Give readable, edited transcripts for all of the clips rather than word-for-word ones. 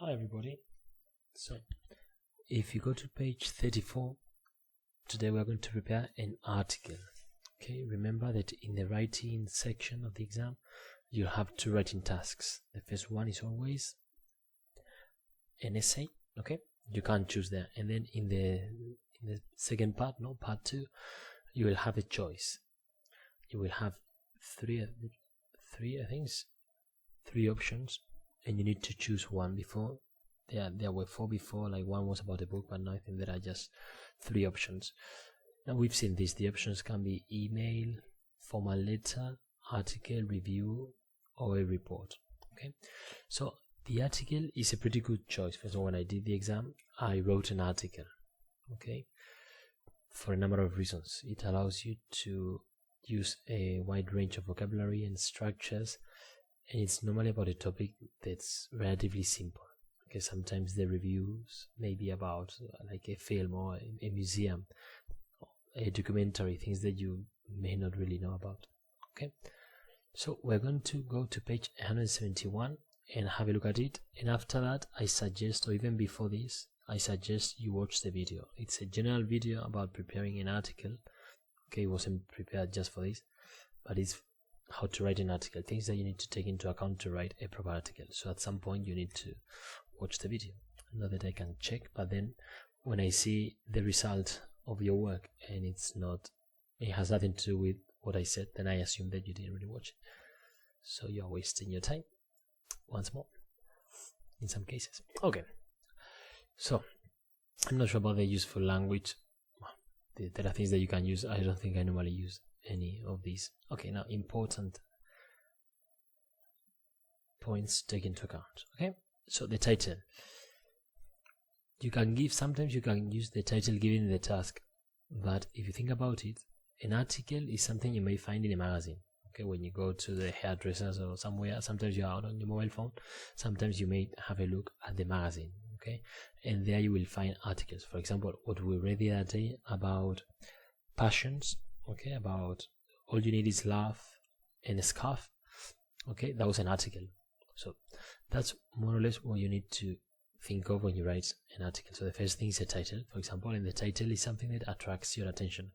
Hi everybody. So if you go to page 34, today we are going to prepare an article. Okay, remember that in the writing section of the exam you'll have two writing tasks. The first one is always an essay. Okay, you can't choose there, and then in the second part, part 2, you will have a choice. You will have three options, and you need to choose one. Before there were 4 before, like one was about a book, but now I think there are just 3 options. Now we've seen this. The options can be email, formal letter, article, review, or a report. Okay, so the article is a pretty good choice. First of all, when I did the exam, I wrote an article. Okay, for a number of reasons. It allows you to use a wide range of vocabulary and structures, and it's normally about a topic that's relatively simple. Okay, sometimes the reviews may be about like a film or a museum, a documentary, things that you may not really know about. Okay, so we're going to go to page 171 and have a look at it, and after that I suggest, or even before this, I suggest you watch the video. It's a general video about preparing an article. Okay, it wasn't prepared just for this, but it's how to write an article, things that you need to take into account to write a proper article. So at some point you need to watch the video. Not that I can check, but then when I see the result of your work and it has nothing to do with what I said, then I assume that you didn't really watch it. So you're wasting your time once more in some cases. Okay, so I'm not sure about the useful language. There are things that you can use. I don't think I normally use any of these. Okay, now important points take into account. Okay, so the title. Sometimes you can use the title given the task, but if you think about it, an article is something you may find in a magazine. Okay, when you go to the hairdressers or somewhere, sometimes you are out on your mobile phone, sometimes you may have a look at the magazine. Okay, and there you will find articles. For example, what we read the other day about passions. Okay, about all you need is love and a scarf. Okay, that was an article. So that's more or less what you need to think of when you write an article. So the first thing is a title, for example, and the title is something that attracts your attention.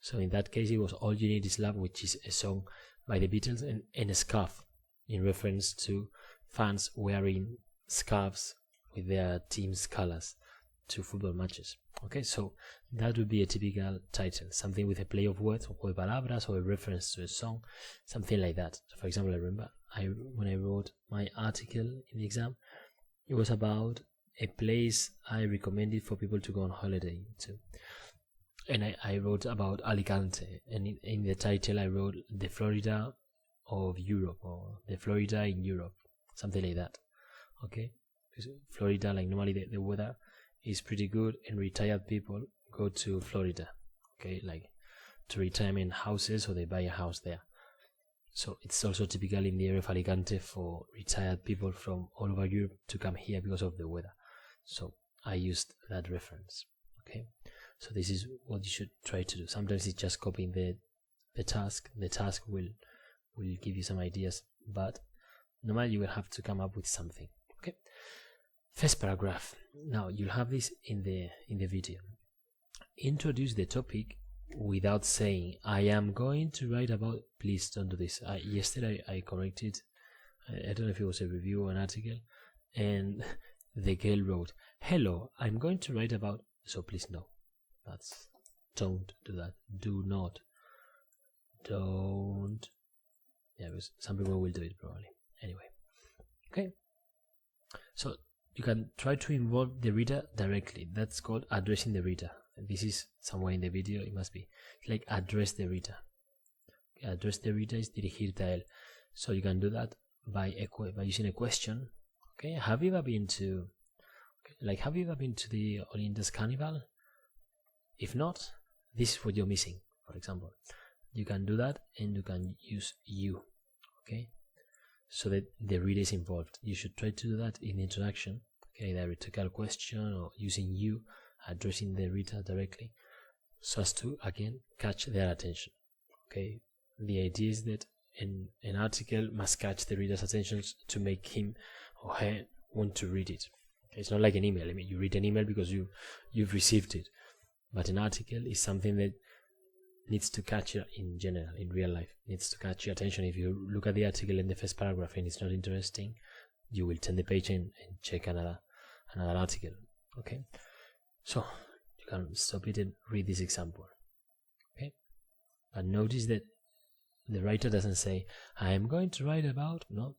So in that case, it was All You Need Is Love, which is a song by the Beatles, and a scarf in reference to fans wearing scarves with their team's colors to football matches. Okay, so that would be a typical title, something with a play of words, or palabras, or a reference to a song, something like that. So for example, I remember when I wrote my article in the exam, it was about a place I recommended for people to go on holiday to, and I wrote about Alicante, and in the title I wrote the Florida of Europe, or the Florida in Europe, something like that. Okay, because Florida, like normally the weather is pretty good, and retired people go to Florida, okay, like to retirement houses, or they buy a house there. So it's also typical in the area of Alicante for retired people from all over Europe to come here because of the weather. So I used that reference. Okay, so this is what you should try to do. Sometimes it's just copying the task. The task will give you some ideas, but normally you will have to come up with something. Okay, first paragraph. Now you'll have this in the video. Introduce the topic without saying, I am going to write about. Please don't do this. Yesterday I corrected, I don't know if it was a review or an article, and the girl wrote, hello, I'm going to write about. So please no, don't do that. Do not. Don't. Yeah, because some people will do it probably. Anyway, okay, so you can try to involve the reader directly. That's called addressing the reader. This is somewhere in the video. It must be like address the reader. Okay, address the reader is dirigirte a él. So you can do that by using a question. Okay, have you ever been to the Olindas Carnival? If not, this is what you're missing. For example, you can do that, and you can use you. Okay, so that the reader is involved. You should try to do that in the introduction. Okay, the rhetorical question, or using you, addressing the reader directly, so as to again catch their attention. Okay, the idea is that an article must catch the reader's attention to make him or her want to read it. It's not like an email. I mean, you read an email because you've received it, but an article is something that needs to catch you in general, in real life, needs to catch your attention. If you look at the article in the first paragraph and it's not interesting, you will turn the page and check another article. Okay, so you can stop it and read this example. Okay, but notice that the writer doesn't say, I am going to write about, no.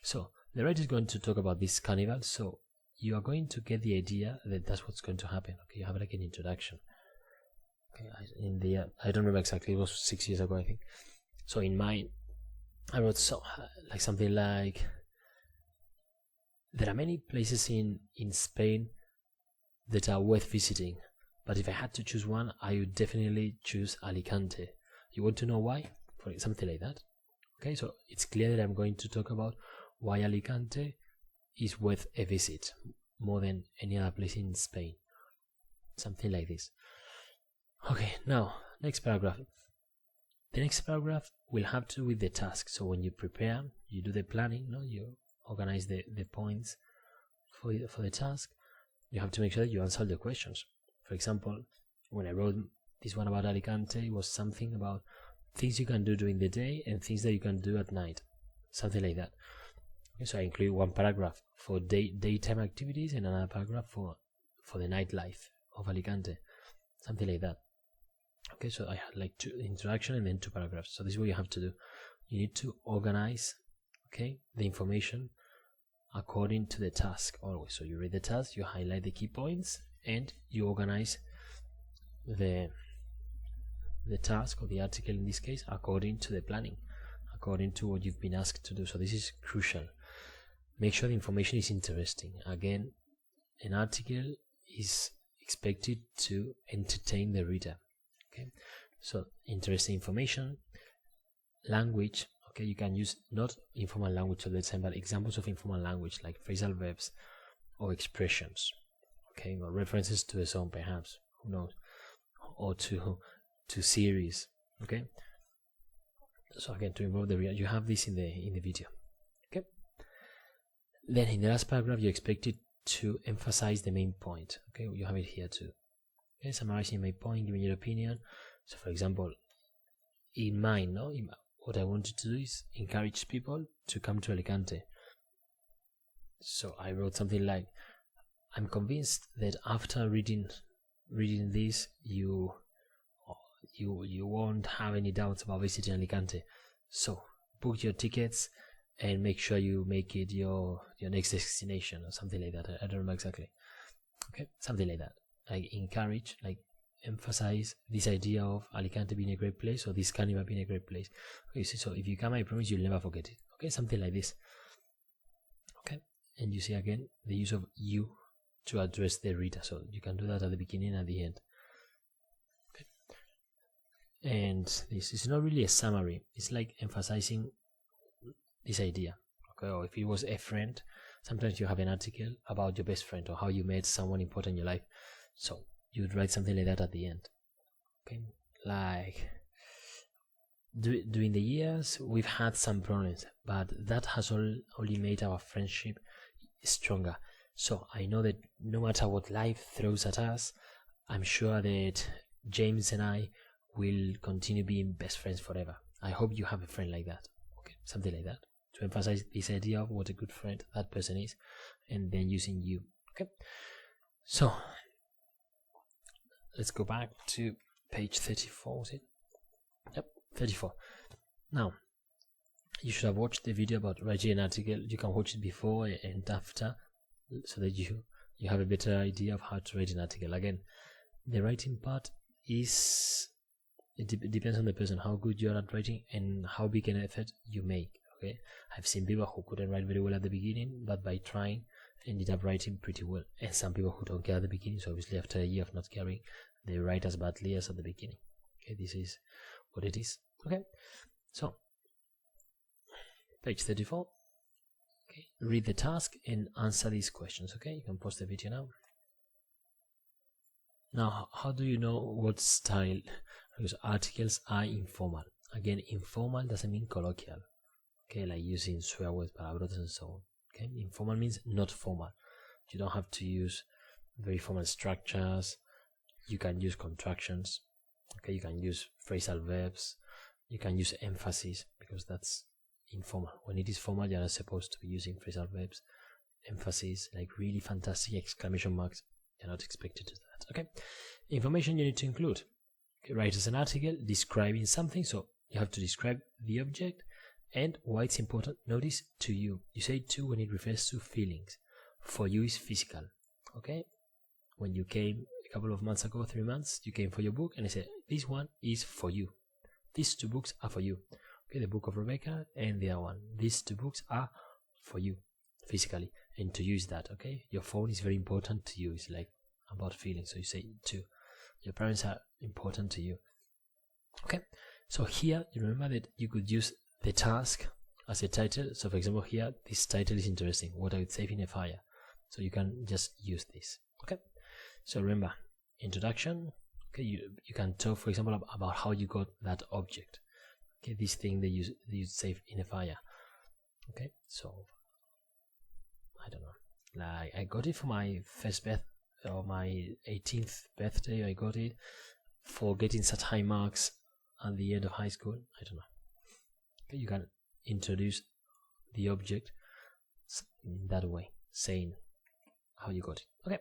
So the writer is going to talk about this carnival, so you are going to get the idea that that's what's going to happen. Okay, you have like an introduction. Okay, I don't remember exactly, it was 6 years ago, I think. So in mine, I wrote something like, there are many places in Spain that are worth visiting, but if I had to choose one, I would definitely choose Alicante. You want to know why? For something like that. Okay, so it's clear that I'm going to talk about why Alicante is worth a visit more than any other place in Spain. Something like this. Okay, now next paragraph. The next paragraph will have to do with the task. So when you prepare, you do the planning, no? You organize the points for the task. You have to make sure that you answer the questions. For example, when I wrote this one about Alicante, it was something about things you can do during the day and things that you can do at night. Something like that. Okay, so I include one paragraph for daytime activities and another paragraph for the nightlife of Alicante. Something like that. Okay, so I had like two introduction and then two paragraphs. So this is what you have to do. You need to organize, okay, the information according to the task always. So you read the task, you highlight the key points, and you organize the task or the article in this case according to the planning, according to what you've been asked to do. So this is crucial. Make sure the information is interesting. Again, an article is expected to entertain the reader. Okay, so interesting information, language. Okay, you can use not informal language all the time, but examples of informal language like phrasal verbs or expressions. Okay, or references to a song, perhaps. Who knows? Or to series. Okay. So again, to involve the reader, you have this in the video. Okay. Then in the last paragraph, you're expected to emphasize the main point. Okay, you have it here too. Okay, summarizing my point, giving your opinion. So, for example, in mine, what I wanted to do is encourage people to come to Alicante. So I wrote something like, I'm convinced that after reading this, you won't have any doubts about visiting Alicante. So book your tickets and make sure you make it your next destination or something like that. I don't remember exactly. Okay, something like that. Like encourage, like emphasize this idea of Alicante being a great place or this carnival being a great place. Okay, so if you come, I promise you'll never forget it. Okay, something like this. Okay, and you see again the use of you to address the reader. So you can do that at the beginning and at the end. Okay, and this is not really a summary. It's like emphasizing this idea. Okay, or if it was a friend, sometimes you have an article about your best friend or how you met someone important in your life. So you would write something like that at the end. Okay, like during the years we've had some problems, but that has only made our friendship stronger. So I know that no matter what life throws at us, I'm sure that James and I will continue being best friends forever. I hope you have a friend like that. Okay, something like that, to emphasize this idea of what a good friend that person is, and then using you. Okay, so let's go back to page 34, was it? Yep, 34. Now, you should have watched the video about writing an article. You can watch it before and after, so that you have a better idea of how to write an article. Again, the writing part depends on the person, how good you are at writing and how big an effort you make. Okay, I've seen people who couldn't write very well at the beginning, but by trying ended up writing pretty well, and some people who don't care at the beginning, so obviously after a year of not caring, they write as badly as at the beginning. Okay, this is what it is. Okay, so page 34. Okay, read the task and answer these questions. Okay, you can pause the video now. Now, how do you know what style? Because articles are informal. Again, informal doesn't mean colloquial. Okay, like using swear words, palabras, and so on. Okay, informal means not formal. You don't have to use very formal structures. You can use contractions. Okay, you can use phrasal verbs. You can use emphasis because that's informal. When it is formal, you're not supposed to be using phrasal verbs. Emphasis, like really fantastic exclamation marks, you're not expected to do that. Okay, information you need to include. Okay, write as an article describing something, so you have to describe the object and why it's important. Notice to you. You say to when it refers to feelings. For you is physical. Okay, when you came a couple of months ago, 3 months, you came for your book and I said this one is for you. These 2 books are for you. Okay, the book of Rebecca and the other one. These 2 books are for you physically, and to use that. Okay, your phone is very important to you. It's like about feelings, so you say to. Your parents are important to you. Okay, so here you remember that you could use the task as a title. So for example, here this title is interesting. What I would save in a fire. So you can just use this. Okay, so remember introduction. Okay, you can talk, for example, about how you got that object. Okay, this thing that you save in a fire. Okay, so I don't know. Like I got it for my first or my 18th birthday. I got it for getting such high marks at the end of high school. I don't know. Okay, you can introduce the object in that way, saying how you got it. Okay.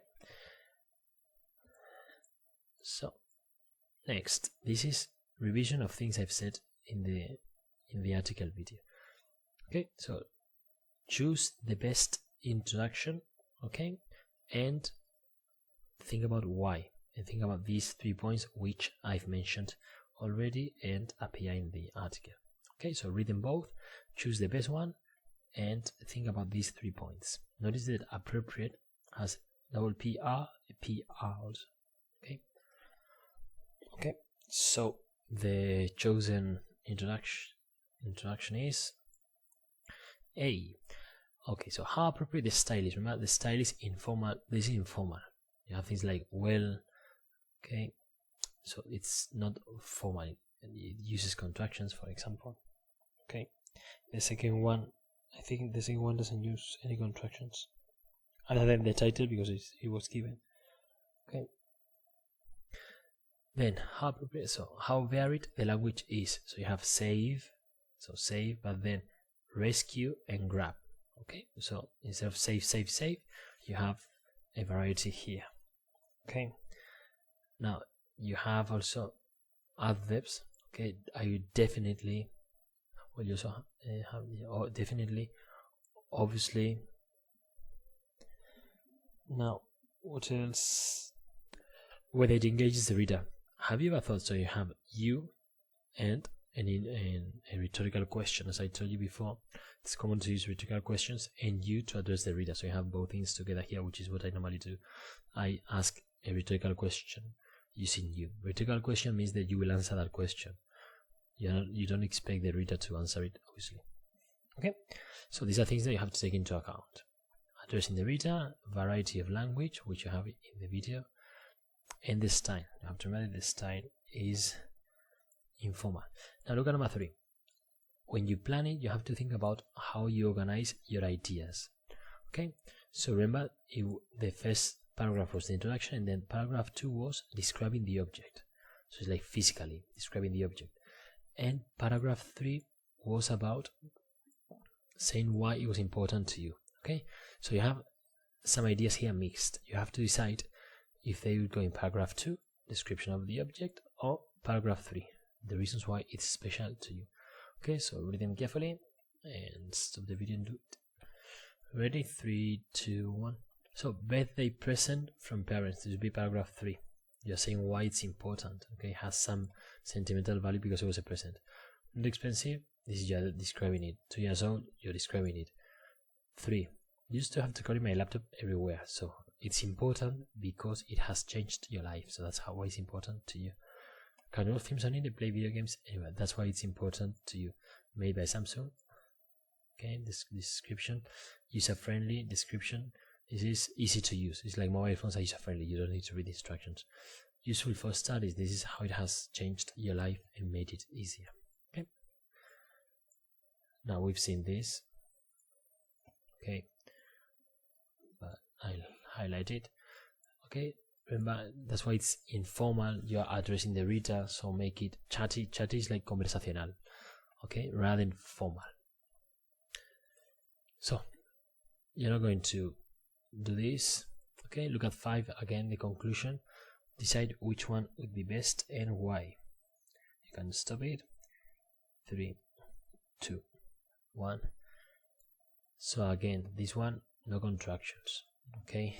So next, this is revision of things I've said in the article video. Okay, so choose the best introduction. Okay, and think about why, and think about these 3 points which I've mentioned already and appear in the article. Okay, so read them both, choose the best one, and think about these 3 points. Notice that appropriate has double PR, PR also. Okay, so the chosen introduction is A. Okay, so how appropriate the style is. Remember, the style is informal. This is informal. You have things like well. Okay, so it's not formal. It uses contractions, for example. Okay, the second one, I think the second one doesn't use any contractions other than the title because it was given. Okay. Then how appropriate, so how varied the language is. So you have save, but then rescue and grab. Okay, so instead of save, you have a variety here. Okay, now you have also adverbs. Okay, you definitely, well, you also have definitely, obviously. Now, what else? Whether it engages the reader. Have you ever thought, so you have you and a rhetorical question, as I told you before, it's common to use rhetorical questions and you to address the reader. So you have both things together here, which is what I normally do. I ask a rhetorical question using you. Rhetorical question means that you will answer that question. You don't expect the reader to answer it, obviously. Okay, so these are things that you have to take into account. Addressing the reader, variety of language, which you have in the video, and the style. You have to remember the style is informal. Now look at number 3. When you plan it, you have to think about how you organize your ideas. Okay, so remember the first paragraph was the introduction, and then paragraph 2 was describing the object. So it's like physically describing the object. And paragraph 3 was about saying why it was important to you. Okay, so you have some ideas here mixed. You have to decide if they would go in paragraph 2, description of the object, or paragraph 3, the reasons why it's special to you. Okay, so read them carefully and stop the video and do it. Ready? 3, 2, 1. So birthday present from parents. This will be paragraph 3. You're saying why it's important. Okay, it has some sentimental value because it was a present. Not expensive. This is you're describing it. 2 years old. You're describing it. 3. Used to have to carry my laptop everywhere. So it's important because it has changed your life. So that's why it's important to you. Can all films on it, play video games anyway. That's why it's important to you. Made by Samsung. Okay, this description, user-friendly description. This is easy to use. It's like mobile phones are user-friendly. You don't need to read instructions. Useful for studies. This is how it has changed your life and made it easier. Okay. Now we've seen this. Okay. But highlight it. Okay, remember that's why it's informal. You're addressing the reader, so make it chatty. Chatty is like conversacional, okay, rather than formal. So you're not going to do this. Okay, look at 5 again, the conclusion. Decide which one would be best and why. You can stop it. 3, 2, 1. So again, this one, no contractions. Okay,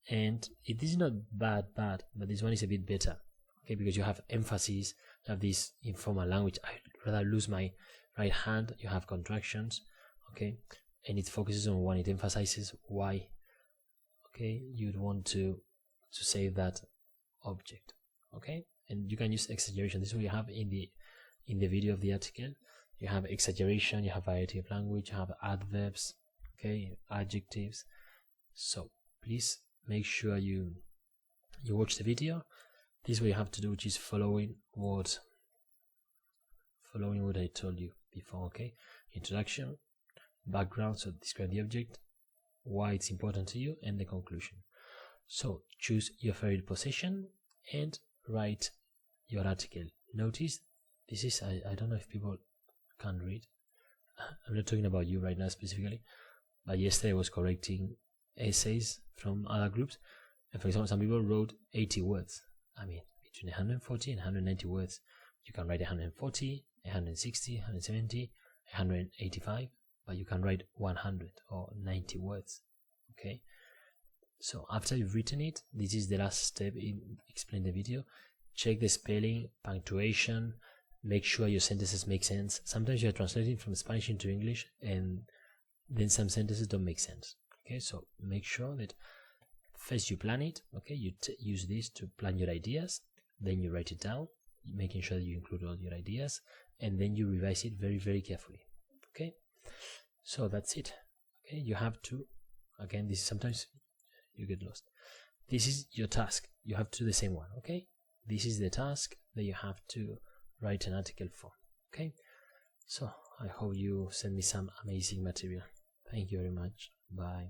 and it is not bad, but this one is a bit better. Okay, because you have emphasis, you have this informal language. I'd rather lose my right hand. You have contractions. Okay, and it focuses on one. It emphasizes why. Okay, you'd want to save that object. Okay, and you can use exaggeration. This is what you have in the video of the article. You have exaggeration, you have variety of language, you have adverbs, okay, adjectives. So please make sure you watch the video. This is what you have to do, which is following what I told you before. Okay, introduction, background, so describe the object, why it's important to you, and the conclusion. So choose your favorite possession and write your article. Notice this is, I don't know if people can read. I'm not talking about you right now specifically, but yesterday I was correcting essays from other groups, and for example, some people wrote 80 words. I mean, between 140 and 190 words. You can write 140, 160, 170, 185, but you can write 100 or 90 words. Okay, so after you've written it, this is the last step in explain the video. Check the spelling, punctuation, make sure your sentences make sense. Sometimes you're translating from Spanish into English and then some sentences don't make sense. Okay, so make sure that first you plan it. Okay, you use this to plan your ideas, then you write it down, making sure that you include all your ideas, and then you revise it very, very carefully. Okay, so that's it. Okay, you have to, again, this is sometimes you get lost. This is your task. You have to do the same one. Okay, this is the task that you have to write an article for. Okay, so I hope you send me some amazing material. Thank you very much. Bye.